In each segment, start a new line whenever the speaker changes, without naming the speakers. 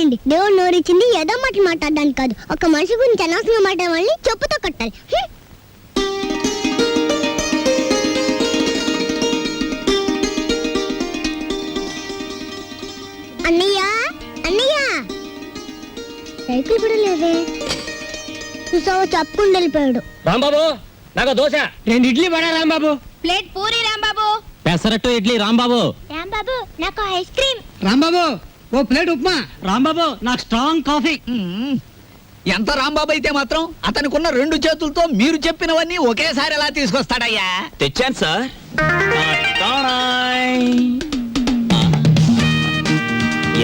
అర్థమైంది. దేవుడు నోరిచ్చింది ఏదో మాట మాట్లాడడానికి కాదు, ఒక మనిషి గురించి అనవసరంగా మాట్లాడే వాళ్ళని చెప్పుతో కొట్టాలి. అన్నయ్య అన్నయ్య సైకిల్ కూడా లేదే. చూసావా, చెప్పుకుంటూ వెళ్ళిపోయాడు.
రాంబాబు నాకు దోశ, 2 ఇడ్లీ పడా రాంబాబు.
ప్లేట్ పూరి రాంబాబు.
పెసరట్టు ఇడ్లీ రాంబాబు.
రాంబాబు నాకు ఐస్ క్రీమ్.
రాంబాబు ఓ ప్లేట్ ఉప్మా. రాంబాబు నాకు స్ట్రాంగ్ కాఫీ.
ఎంత రాంబాబు అయితే మాత్రం అతనికున్న 2 చేతులతో మీరు చెప్పినవన్నీ ఒకేసారి ఎలా తీసుకొస్తాడయ్యా?
తెచ్చాను సార్.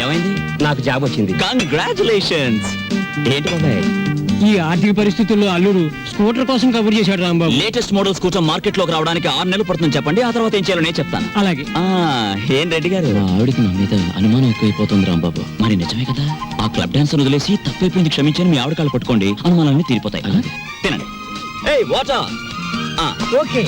ఏమైంది?
నాకు జాబ్ వచ్చింది.
కంగ్రాచులేషన్స్. ఏంటి బాబాయ్,
ఈ ఆర్థిక పరిస్థితుల్లో అల్లుడు స్కూటర్ కోసం కబుర్ చేశాడు Rambabu.
Latest model scooter market లోకి రావడానికి 6 నెలలు పడుతుంది చెప్పండి, ఆ తర్వాత ఏం చేయాలో నేను చెప్తాను.
అలాగే.
ఏం రెడ్డి గారు, ఆవిడికి నా మీద అనుమానం ఎక్కువైపోతుంది రాంబాబు. మరి నిజమే కదా, ఆ క్లబ్ డాన్స్ వదిలేసి తప్పైపోయింది క్షమించని మీ ఆవిడ కాళ్ళు పట్టుకోండి, అనుమానాలన్నీ తీరిపోతాయి. తినండి. ఏయ్ వాటర్.
ఓకే.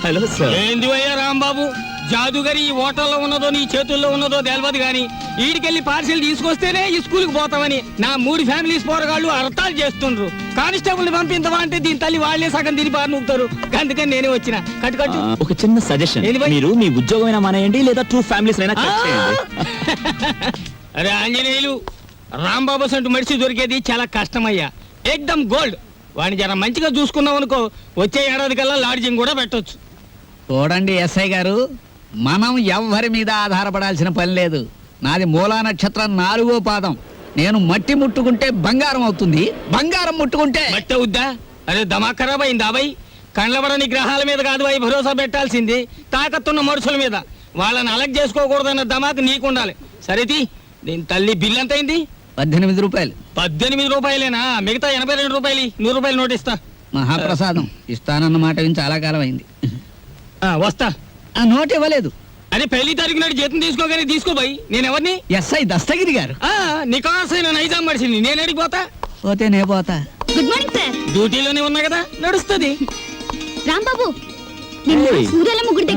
Hello sir.
ఏంది అయ్యా రాంబాబు, జాదుగరి ఈ హోటల్లో ఉన్నదో నీ చేతుల్లో ఉన్నదో తెలియదు గాని ఈడికెళ్ళి పార్సిల్ తీసుకొస్తేనే ఈ స్కూల్కి పోతామని నా 3 ఫ్యామిలీస్ పోరగాళ్ళు అర్థాలు చేస్తుండ్రు. కానిస్టేబుల్ పంపించవా అంటే దీని తల్లి వాళ్లే సగం తిని బారి నూపుతారు. అందుకని నేనే వచ్చిన. కట్టు
ఒక చిన్న సజెషన్, మీరు మీ ఉద్యోగమైనా మానేయండి లేదా 2 ఫ్యామిలీస్ అయినా కట్ చేయండి.
అరే ఆంజనేయులు, రాంబాబు సంటూ మనిషి దొరికేది చాలా కష్టమయ్యా. ఏకదమ్ గోల్డ్. వాడిని జర మంచిగా చూసుకున్నాం అనుకో, వచ్చే ఏడాది కల్లా లాడ్జింగ్ కూడా పెట్టొచ్చు.
చూడండి ఎస్ఐ గారు, మనం ఎవ్వరి మీద ఆధారపడాల్సిన పని లేదు. నాది మూలా నక్షత్రం 4వ పాదం. నేను మట్టి ముట్టుకుంటే బంగారం అవుతుంది, బంగారం ముట్టుకుంటే
మట్టి అవుద్దా? అరే దమా ఖరాబ్ అయింది అబ్బాయి. కండ్లబడని గ్రహాల మీద కాదు అవి భరోసా పెట్టాల్సింది, తాకత్తున్న మనుషుల మీద. వాళ్ళని అలగ్ చేసుకోకూడదన్న దమాకు నీకుండాలి. సరేది, దీని తల్లి బిల్ ఎంత అయింది?
18 రూపాయలు.
18 రూపాయలేనా? మిగతా 82 రూపాయలు. 100 రూపాయలు నోటిస్తా.
మహాప్రసాదం ఇస్తానన్న మాట విని చాలా కాలం అయింది.
వస్తా.
ఆ నోట్ ఇవ్వలేదు.
అరే పెళ్లి తారీఖు నాడు జీతం తీసుకోగానే తీసుకోబోయి. నేను ఎవరిని?
ఎస్ఐ దస్తగిరి గారు.
నికాసైన నైజాం మనిషిని. నేను అడిగిపోతా.
పోతే నే పోతా.
Good morning sir.
డ్యూటీలోనే ఉన్నా కదా, నడుస్తుంది.
రాంబాబు, నిన్న సూర్యాల ముగ్గుడి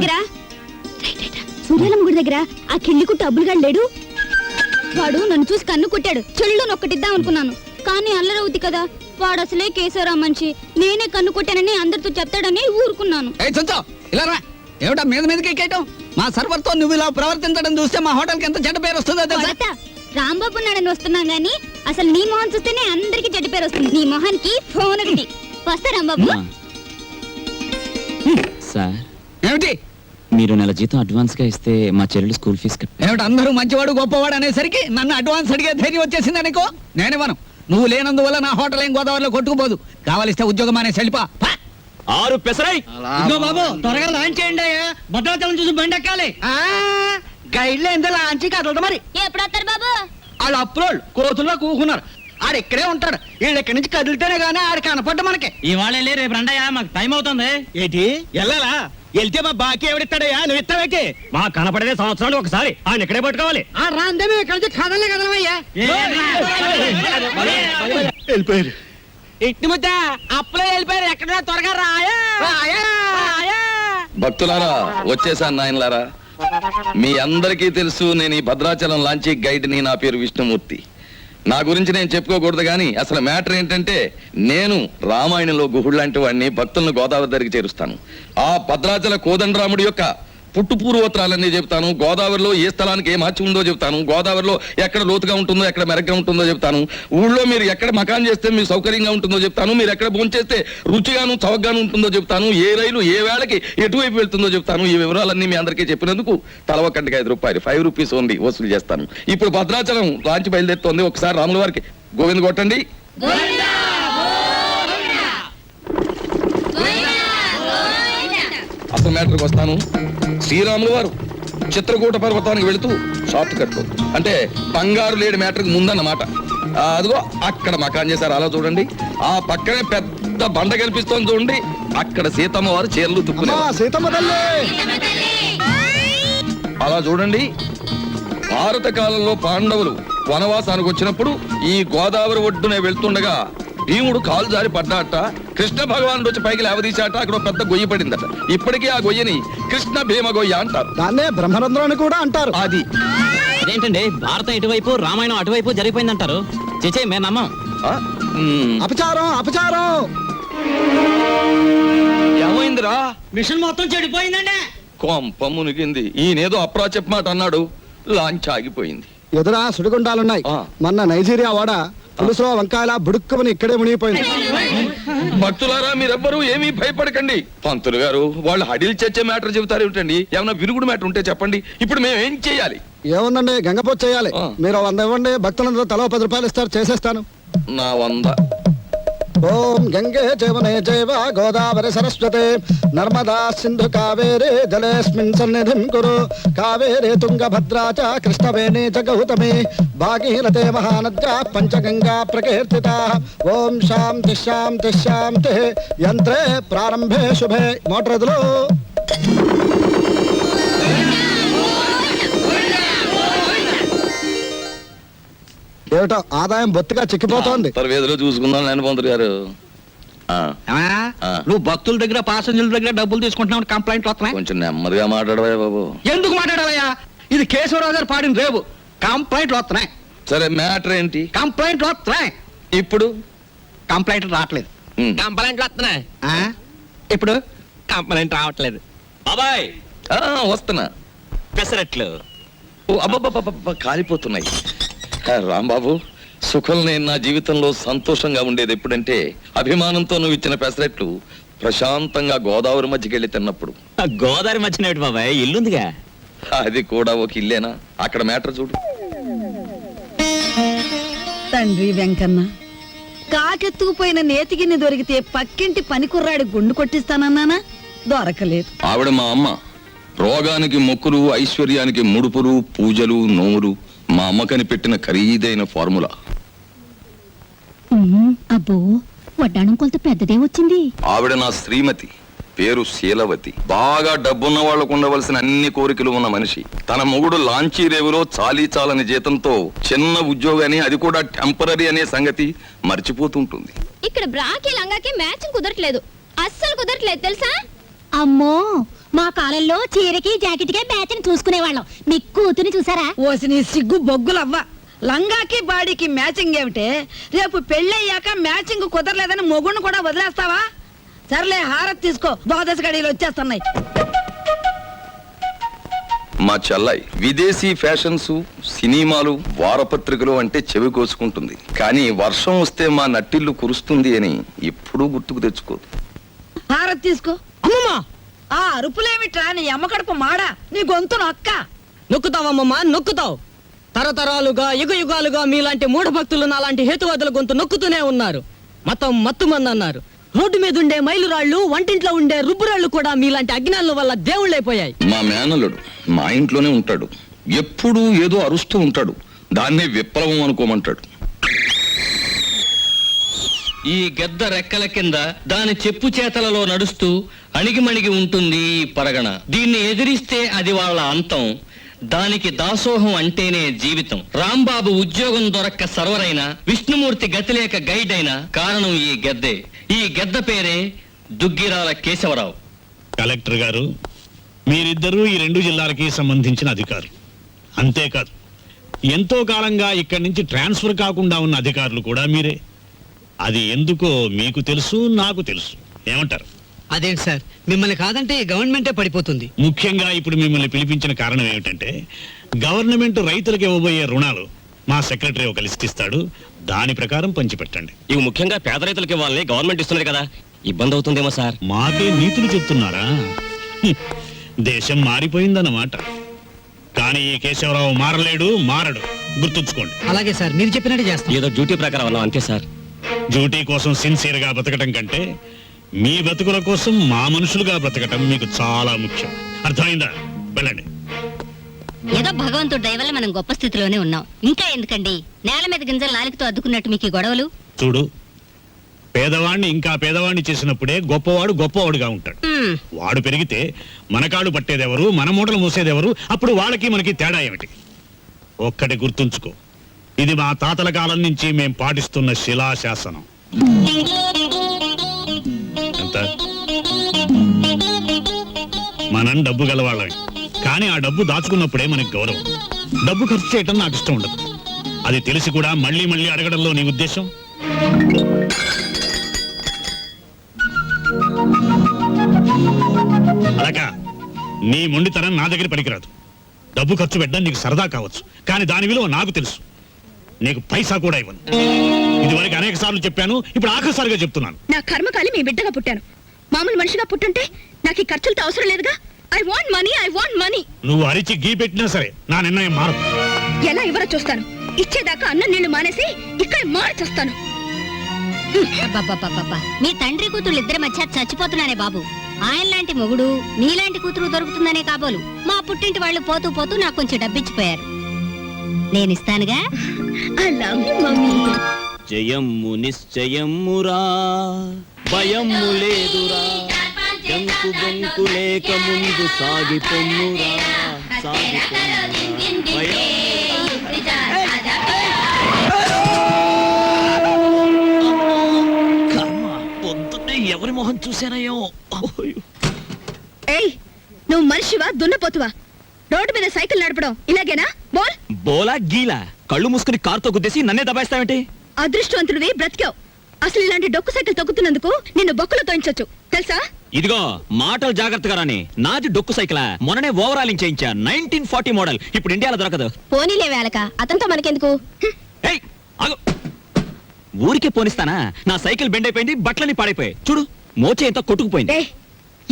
దగ్గర ఆ కిళ్ళి కుట్టు అబ్బులుగా లేడు. వాడు నన్ను చూసి కన్ను కొట్టాడు. చెల్లు నొక్కటిద్దాం అనుకున్నాను, కానీ అల్లరవుద్ది కదా. వాడు అసలే కేశవరావు మనిషి. నేనే కన్ను కొట్టానని అందరితో చెప్తాడని ఊరుకున్నాను.
ఇలా రా. ఏమిటా మీద మీదకి ఎక్కేయటం? మా సర్వర్ తో నువ్వు ఇలా ప్రవర్తించడం చూస్తే మా హోటల్ కి ఎంత చెడ్డ పేరు వస్తుందో తెలుసా?
రాంబాబు నాడని వస్తున్నాం గానీ అసలు నీ మొహం చూస్తేనే అందరికి చెడ్డ పేరు వస్తుంది. నీ మొహానికి ఫోన్ ఒకటి. వస్తా రాంబాబు.
సార్,
ఏమిటి?
మీరు నెల జీతం అడ్వాన్స్ గా ఇస్తే మా చెల్లెలు స్కూల్ ఫీజు
ఏమిటి అందరూ మంచివాడు గొప్పవాడు అనేసరికి నన్ను అడ్వాన్స్ అడిగే ధైర్యం వచ్చేసింది అనుకో. నేనేమను, నువ్వు లేనందువల్ల నా హోటల్ ఏం గోదావరిలో కొట్టుకుపోదు. కావాలిస్తే ఉద్యోగం అనే సెలిపా.
6 పెసరై.
బాబు త్వరగా లాంచ్ చేయండి. భద్రాచలం చూసి బండి ఎక్కాలి.
గైడ్లో ఎంత లాంచి కదలదు మరి.
ఎప్పుడు వస్తారు బాబు?
వాళ్ళు అప్పులోళ్ళు కోతుల్లో కూకున్నారు. ఆడు ఇక్కడే ఉంటాడు. వీళ్ళు ఇక్కడి నుంచి కదిలితేనే గానీ ఆడు కనపడ్డ మనకి.
ఇవాళ వెళ్ళి రేపు రండయ్యా, మాకు టైం అవుతుంది. ఏంటి వెళ్ళాలా? వెళ్తే మా బాకీ ఎవడిస్తాడయ్యా? నువ్వు ఇస్తావేకి? మా కనపడేదే సంవత్సరాలు ఒకసారి. ఆయన ఇక్కడే పట్టుకోవాలి. రాందే మేము ఇక్కడ నుంచి కదలే కదలమయ్యా.
వెళ్ళిపోయారు.
ఇట్టి ముద్ద అప్పులో వెళ్ళిపోయారు. ఎక్కడ త్వరగా రాయా.
భక్తులారా, వచ్చేసాను నాయనలారా. మీ అందరికీ తెలుసు, నేను ఈ భద్రాచలం లాంచీ గైడ్ని. నా పేరు విష్ణుమూర్తి. నా గురించి నేను చెప్పుకోకూడదు కానీ అసలు మ్యాటర్ ఏంటంటే, నేను రామాయణంలో గుహుడు లాంటి వాడిని. భక్తులను గోదావరి దగ్గరికి చేరుస్తాను. ఆ భద్రాచల కోదండరాముడి యొక్క పుట్టు పూర్వోత్తరాలన్నీ చెప్తాను. గోదావరిలో ఏ స్థలానికి ఏ మార్చి ఉందో చెప్తాను. గోదావరిలో ఎక్కడ లోతుగా ఉంటుందో, ఎక్కడ మెరగ్గా ఉంటుందో చెప్తాను. ఊళ్ళో మీరు ఎక్కడ మకాన్ చేస్తే మీకు సౌకర్యంగా ఉంటుందో చెప్తాను. మీరు ఎక్కడ భోంచేస్తే రుచిగాను చవకగాను ఉంటుందో చెప్తాను. ఏ రైలు ఏ వేళకి ఎటువైపు వెళ్తుందో చెప్తాను. ఈ వివరాలన్నీ మీ అందరికీ చెప్పినందుకు తల ఒక్కటికి 5 రూపాయలు, 5 రూపీస్ ఓన్లీ వసూలు చేస్తాను. ఇప్పుడు భద్రాచలం లాంచి బయలుదేరుతోంది. ఒకసారి రాముల వారికి గోవింద కొట్టండి. అసలు మ్యాటర్కి వస్తాను. శ్రీరాములు వారు చిత్రకూట పర్వతానికి వెళుతూ షార్ట్ కట్ లో, అంటే బంగారు లేడి మ్యాటర్కి ముందన్నమాట. అదిగో అక్కడ మకాన్ చేశారు. అలా చూడండి. ఆ పక్కనే పెద్ద బండ కనిపిస్తోంది చూడండి. అక్కడ సీతమ్మ వారు చీరలు తుక్కునే. అలా చూడండి. భారత కాలంలో పాండవులు వనవాసానికి వచ్చినప్పుడు ఈ గోదావరి ఒడ్డునే వెళ్తుండగా భీముడు కాలు జారి పడ్డాట. కృష్ణ భగవానుడు వచ్చి పైకి లేవదీశాట. అక్కడ పెద్ద గొయ్యి పడిందట. ఇప్పటికీ ఆ గొయ్యని కృష్ణ భీమ గొయ్య అంటారు.
దాన్నే బ్రహ్మరంధ్రం అని కూడా అంటారు.
అది
అదేంటండి భారతం ఇటువైపు రామాయణం అటువైపు జరిగిపోయిందంటారు చేచే మేము నమ్మం
ఆ? మ్మ్.
అపచారం అపచారం.
ఏమైందిరా?
మిషన్ మొత్తం చెడిపోయిందండి.
కొంప మునిగింది. ఈయనేదో అప్రా చెప్పమాట అన్నాడు, లాంచ్ ఆగిపోయింది.
ఎదురా సుడిగుండాలున్నాయి.
ఆ.
మొన్న నైజీరియా వాడ పులుసులో వంకాయల బుడుక్కుమని ఇక్కడే మునిగిపోయింది.
భక్తులారా మీరెవ్వరూ ఏమీ భయపడకండి. పంతులు గారు వాళ్ళు హడిల్ చచ్చే మ్యాటర్ చెబుతారు ఏమిటండి? ఏమైనా విరుగుడు మ్యాటర్ ఉంటే చెప్పండి. ఇప్పుడు మేము ఏం చేయాలి?
ఏముందండి, గంగపోతు చేయాలి.
ఆ.
మీరు 100 ఇవ్వండి, భక్తులందరూ తలో 10 రూపాయలు ఇస్తారు, చేసేస్తాను.
నా 100.
ఓం గంగే జవనే జైవ గోదావరి సరస్వతే నర్మదా సింధు కావేరే జలేస్మిన్ సన్నిధిం కురు కావేరే తుంగభద్రా చ కృష్ణవేణి చ గౌతమి భాగీరథే మహానద్యా పంచగంగా ప్రకీర్తితా. ఓం శాంతి శాంతి శాంతి. యంత్రే ప్రారంభే శుభే. మోటార్ ఎదులు. ఏమిటో ఆదాయం బొత్తిగా చిక్కిపోతోంది.
వేదిలో చూసుకుందాం లేని పంతులు గారు. ఆ, ఆ.
నువ్వు భక్తుల దగ్గర పాసెంజర్ల దగ్గర డబ్బులు తీసుకుంటున్నావు, కంప్లైంట్ వస్తున్నాయి.
కొంచెం నెమ్మదిగా మాట్లాడవా బాబు.
ఎందుకు మాట్లాడాలయ్యా? ఇది కేశవరావు గారు పాడిన రేవు. కంప్లైంట్లు వస్తున్నాయి,
సరే మ్యాటర్ ఏంటి
కంప్లైంట్లు వస్తున్నాయి.
ఇప్పుడు?
కంప్లైంట్లు రావట్లేదు.
మ్మ్.
కంప్లైంట్లు వస్తున్నాయి.
ఆ? ఇప్పుడు
కంప్లైంట్ రావట్లేదు. బాబాయ్
ఆ, వస్తున్నా.
పెసరట్లు.
ఓ అబ్బబ్బబ్బబ్బ, కాలిపోతున్నాయి. రాంబాబు, సుఖం నేను నా జీవితంలో సంతోషంగా ఉండేది ఎప్పుడంటే అభిమానంతో నువ్వు ఇచ్చిన పెసరెట్లు ప్రశాంతంగా గోదావరి మధ్యకెళ్ళి తిన్నప్పుడు.
గోదావరి మధ్యన బాబాయ్ ఇల్లుందిగా.
అది కూడా ఒక ఇల్లేనా? అక్కడ మ్యాటర్ చూడు.
తండ్రి వెంకన్న, కాకెత్తుకుపోయిన నేతిగిన్ని దొరికితే పక్కింటి పనికుర్రాడి గుండు కొట్టిస్తానన్నానా? దొరకలేదు.
ఆవిడ మా అమ్మ. రోగానికి మొక్కులు, ఐశ్వర్యానికి ముడుపులు, పూజలు, నోములు మా అమ్మకని పెట్టిన ఖరీదైన ఫార్ములా.
అబ్బో, వడ్డాణం కొలత పెద్దదే వచ్చింది.
ఆవిడ నా శ్రీమతి, పేరు శీలవతి. బాగా డబ్బున్న వాళ్లకు ఉండవలసిన అన్ని కోరికలు ఉన్న మనిషి. తన మొగుడు లాంచీ రేవులో చాలీ చాలని జీతంతో చిన్న ఉద్యోగాన్ని, అది కూడా టెంపరరీ అనే సంగతి మర్చిపోతుంటుంది.
ఇక్కడ బ్రాకి లంగాకి మ్యాచింగ్ కుదరట్లేదు, అస్సలు కుదరట్లేదు తెలుసా?
అమ్మో, మా కాలంలో చీరకి జాకెట్కే మ్యాచ్ని చూసుకునేవాళ్ళం. మీ కూతుని చూసారా?
ఓసి నీ సిగ్గు బొగ్గులవ్వ. లంగాకి బాడీకి మ్యాచింగ్ ఏమిటే? రేపు పెళ్ళయ్యాక మ్యాచింగ్ కుదరలేదని మొగుణ్ణి కూడా వదిలేస్తావా? సర్లే, హారతి తీసుకో, ద్వాదశ గడియలు వచ్చేస్తున్నాయి.
మా చెల్లాయి విదేశీ ఫ్యాషన్స్, సినిమాలు, వారపత్రికలు అంటే చెవి కోసుకుంటుంది. కానీ వర్షం వస్తే మా నట్టిల్లు కురుస్తుంది అని ఎప్పుడూ గుర్తుకు తెచ్చుకోదు.
హారతి తీసుకో.
అమ్మమ్మా,
ఆ అరుపులేమిట్రా? నీ అమ్మ కడుపు మాడా, నీ గొంతు నొక్క.
నొక్కుతావమ్మమ్మా, నొక్కుతావు. తరతరాలుగా యుగాలుగా మీలాంటి మూఢ భక్తులు నాలాంటి హేతువాదుల గొంతు నొక్కుతూనే ఉన్నారు. మతం మత్తుమంది అన్నారు. రోడ్డు మీద ఉండే మైలురాళ్ళు, వంటింట్లో ఉండే రుబ్బురాళ్ళు కూడా మీలాంటి అజ్ఞానుల వల్ల దేవుళ్ళైపోయాయి.
మా మేనల్లుడు మా ఇంట్లోనే ఉంటాడు. ఎప్పుడూ ఏదో అరుస్తూ ఉంటాడు. దాన్నే విప్లవం అనుకోమంటాడు.
ఈ గెద్ద రెక్కల కింద దాని చెప్పు చేతలలో నడుస్తూ అణిగిమణిగి ఉంటుంది ఈ పరగణ. దీన్ని ఎదిరిస్తే అది వాళ్ళ అంతం. దానికి దాసోహం అంటేనే జీవితం. రాంబాబు ఉద్యోగం దొరక్క సర్వరైన, విష్ణుమూర్తి గతిలేక గైడ్ అయిన కారణం ఈ గెద్దే. ఈ గెద్ద పేరే దుగ్గిరాల కేశవరావు.
కలెక్టర్ గారు, మీరిద్దరూ ఈ 2 జిల్లాలకి సంబంధించిన అధికారులు. అంతేకాదు, ఎంతో కాలంగా ఇక్కడి నుంచి ట్రాన్స్ఫర్ కాకుండా ఉన్న అధికారులు కూడా మీరే. అది ఎందుకో మీకు తెలుసు, నాకు తెలుసు. ఏమంటారు?
అదేంటి సార్, మిమ్మల్ని కాదంటే గవర్నమెంటే పడిపోతుంది.
ముఖ్యంగా ఇప్పుడు మిమ్మల్ని పిలిపించిన కారణం ఏమిటంటే, గవర్నమెంట్ రైతులకు ఇవ్వబోయే రుణాలు మా సెక్రటరీ ఒక లిస్ట్ ఇస్తాడు. దాని ప్రకారం పంచిపెట్టండి.
ఇవి ముఖ్యంగా పేద రైతులకి వాళ్ళని గవర్నమెంట్ ఇస్తున్నారు కదా, ఇబ్బంది అవుతుందేమో సార్.
మాకే నీతులు చెప్తున్నారా? దేశం మారిపోయిందన్నమాట. కానీ ఈ కేశవరావు మారలేడు, మారడు. గుర్తుంచుకోండి.
అలాగే సార్, మీరు చెప్పినట్టు చేస్తాం.
ఏదో డ్యూటీ ప్రకారం అన్నాం అంతే సార్.
డ్యూటీ కోసం సిన్సియర్ గా బతకటం కంటే మీ బతుకుల కోసం మా మనుషులుగా బ్రతకటం మీకు చాలా ముఖ్యం. అర్థమైందా? వెళ్ళండి.
ఏదో భగవంతుడి దయ వల్ల మనం గొప్ప స్థితిలోనే ఉన్నాం. ఇంకా ఎందుకండి నేల మీద గింజలు నాలుగుతో అద్దుకున్నట్టు మీకు ఈ గొడవలు?
చూడు, పేదవాణ్ణి ఇంకా పేదవాణ్ణి చేసినప్పుడే గొప్పవాడు గొప్పవాడుగా ఉంటాడు. వాడు పెరిగితే మన కాళ్ళు పట్టేదెవరు, మన మూటలు మూసేదెవరు? అప్పుడు వాళ్ళకి మనకి తేడా ఏమిటి? ఒక్కటి గుర్తుంచుకో, ఇది మా తాతల కాలం నుంచి మేం పాటిస్తున్న శిలాశాసనం. ఎంత? మనం డబ్బు గలవాళ్ళమే, కానీ ఆ డబ్బు దాచుకున్నప్పుడే మనకి గౌరవం. డబ్బు ఖర్చు చేయటం నాకు ఇష్టం ఉండదు. అది తెలిసి కూడా మళ్ళీ మళ్ళీ అడగడంలో నీ ఉద్దేశం? అలాగా నీ మొండితనం నా దగ్గర పనికిరాదు. డబ్బు ఖర్చు పెట్టడం నీకు సరదా కావచ్చు, కానీ దాని విలువ నాకు తెలుసు. నీకు పైసా కూడా ఇవ్వను. ఇదివరకు అనేక సార్లు చెప్పాను, ఇప్పుడు ఆఖరిసారిగా చెప్తున్నాను.
నా కర్మకాలి మీ బిడ్డగా పుట్టాను. మామూలు మనిషిగా పుట్టుంటే నాకు ఈ ఖర్చులతో అవసరం లేదుగా. I want money.
నువ్వు అరిచి గీ పెట్టినా సరే నా నిర్ణయం మారదు.
ఎలా ఇవ్వరో చూస్తాను. ఇచ్చేదాకా అన్నం నీళ్లు మానేసి ఇక్కడ మార్చేస్తాను.
అబ్బబ్బబ్బబ్బబ్బా. మీ తండ్రి కూతురు ఇద్దరి మధ్య చచ్చిపోతున్నానే బాబు. ఆయన లాంటి మొగుడు నీలాంటి కూతురు దొరుకుతుందనే కాబోలు మా పుట్టింటి వాళ్ళు పోతూ పోతూ నాకు కొంచెం డబ్బిచ్చిపోయారు. నేనిస్తానుగా.
I love you mummy.
జయమ్ము నిశ్చయమ్మురా, భయమ్ము లేదురా, జంకు బొంకు లేక ముందు సాగిపొమ్మురా, పొద్దున్నే ఎవరి మొహం చూశానయ్యో.
ఏయ్, నువ్వు మనిషివా దున్నపోతువా? రోడ్డు మీద సైకిల్ నడపడం ఇలాగేనా? బోల్.
బోలా గీలా కళ్ళు మూసుకుని కారుతో గుద్దేసి నన్నే దబాయిస్తావేంటి?
అదృష్టవంతుడివి, బ్రతికావు. అసలు ఇలాంటి డొక్కు సైకిల్ తొక్కుతున్నందుకు నిన్ను బొక్కలు తోయించొచ్చు తెలుసా?
ఇదిగో మాటలు జాగ్రత్తగా రాని. నాది డొక్కు సైకిలా, మొన్ననే ఓవరాలింగ్ చేయించా. 1940 మోడల్. ఇప్పుడు ఇండియాలో దొరకదు.
పోనీలే వేళక, అతనితో మనకెందుకు?
ఏయ్, ఆగు. ఊరికే పోనిస్తానా? నా సైకిల్ బెండ్ అయిపోయింది, బట్టలని పాడైపోయాయి. చూడు, మోచే ఎంత కొట్టుకుపోయింది.
ఏయ్,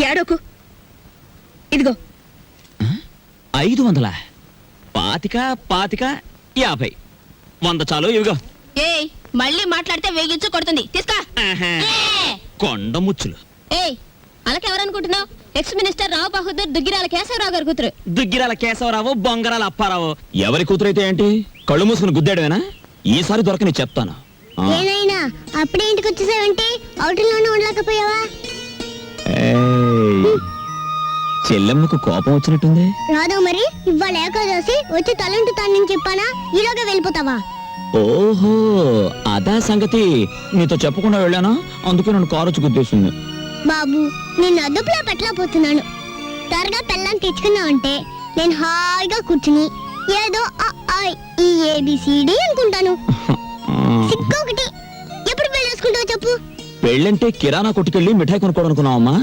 ఏడోకు. ఇదిగో
500, పాతిక 50, 100 చాలు. ఇవిగో.
ఏయ్, మళ్ళీ మాట్లాడితే వేగించు కొడుతుంది. తీస్తా.
కొండ ముచ్చులు.
ఏయ్, అలాకెవరనుకుంటున్నావు? ఎక్స్ మినిస్టర్ రావు బహదూర్ దుగ్గిరాల కేశవరావు గారి కూతురు.
దుగ్గిరాల కేశవరావు, బొంగరాల అప్పారావు. ఎవరి కూతురైతే ఏంటి? కళ్ళు మూసుకుని గుద్దాడువేనా? ఈసారి దొరకని చెప్తాను.
ఏనైనా అప్పుడే ఇంటికి వచ్చేసావంటే అవుటిలోనే ఉండలేకపోయావా?
చెల్లెమ్మకు కోపం వచ్చినట్టుంది.
రాదు మరి. ఇవాళ ఏకాదశి వచ్చి తలంటు తాను చెప్పానా? ఈలోగా వెళ్ళిపోతావా?
ఓహో, అదా సంగతి. నీతో చెప్పకుండా వెళ్ళానా? అందుకే నన్ను కారు వచ్చి గుద్దేసింది.
బాబు, నేను అదుపులో పెట్టలేకపోతున్నాను. త్వరగా పెళ్ళాన్ని తెచ్చుకున్నావంటే నేను హాయిగా కూర్చుని ఏదో ఈ ఏబిసిడి అనుకుంటాను. సిక్కొకటి. ఎప్పుడు పెళ్ళేసుకుంటావు చెప్పు?
పెళ్ళంటే కిరాణా కొట్టుకెళ్ళి మిఠాయి కొనుక్కోవనుకున్నావమ్మా?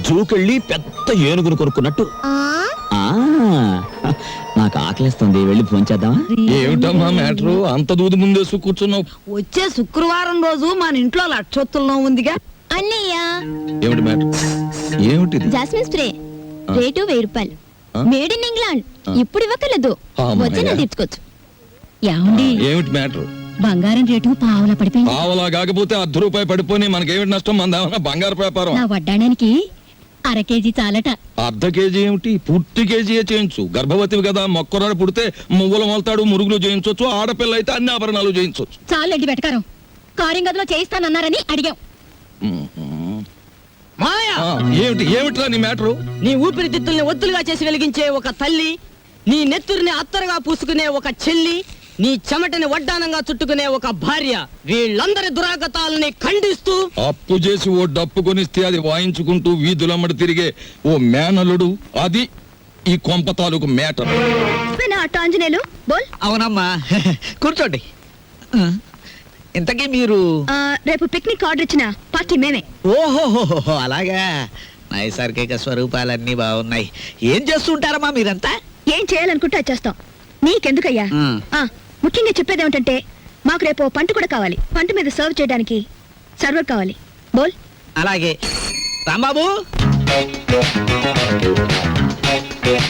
జూకెళ్ళి పెద్ద ఏనుగును కొనుక్కున్నట్టు. నాకు ఆకలిస్తుంది, వెళ్ళి ఫోన్ చేద్దామా?
ఏమిటమ్మా మ్యాటరు? అంత దూది ముందేసు కూర్చున్నావు.
వచ్చే శుక్రవారం రోజు మన ఇంట్లో లక్షొత్తుల్లో ఉందిగా.
అన్నయ్య,
ఏమిటి మ్యాటర్? ఏమిటిది?
జాస్మిన్ స్ప్రే రేటు 1000 రూపాయలు. Made in England. ఇప్పుడు ఇవ్వకలేదు, వచ్చి తీర్చుకోవచ్చు. ఏమండి,
ఏమిటి మ్యాటర్?
బంగారం రేటు పావులా పడిపోయింది.
పావలా కాకపోతే ₹10 పడిపోయి మనకేమిటి నష్టం? మందేమన్నా బంగారు వ్యాపారం?
నా వడ్డాడానికి 1/2 కేజీ చాలట.
½ కేజీ ఏమిటి? పూర్తి కేజీయే చేయించు. గర్భవతివి కదా, మొక్కరాడు పుడితే మువ్వలు మొలతాడు, మురుగులు చేయించవచ్చు. ఆడపిల్ల అయితే అన్ని ఆభరణాలు చేయించవచ్చు.
చాలండి వెటకారం. కారింగదిలో చేయిస్తానన్నారని అడిగాం.
మాయా,
ఏమిట్రా నీ మ్యాటరు?
నీ ఊపిరితిత్తుల్ని ఒత్తులుగా చేసి వెలిగించే ఒక తల్లి, నీ నెత్తురిని అత్తరుగా పూసుకునే ఒక చెల్లి, నీ చెమటని వడ్డానంగా చుట్టుకునే ఒక భార్య, వీళ్ళందరి దురాగతాలని ఖండిస్తూ
అప్పు చేసి ఓ డప్పు కొనిస్తే అది వాయించుకుంటూ వీధులమ్మడి తిరిగే ఓ మేనలుడు, అది ఈ కొంప తాలూకు మేటర్.
ఆంజనేయులు బోల్.
అవునమ్మా, కూర్చోండి. ఇంతకీ మీరు?
రేపు పిక్నిక్ ఆర్డర్ ఇచ్చిన పార్టీ మేమే.
ఓహోహోహో, అలాగా. నైసర్గిక స్వరూపాలన్నీ బాగున్నాయి. ఏం చేస్తుంటారమ్మా మీరంతా?
ఏం చేయాలనుకుంటే అది చేస్తాం. నీకెందుకయ్యా? ముఖ్యంగా చెప్పేది ఏమిటంటే, మాకు రేపు పంట కూడా కావాలి. పంట మీద సర్వ్ చేయడానికి సర్వర్ కావాలి. బోల్.
అలాగే. రాంబాబు,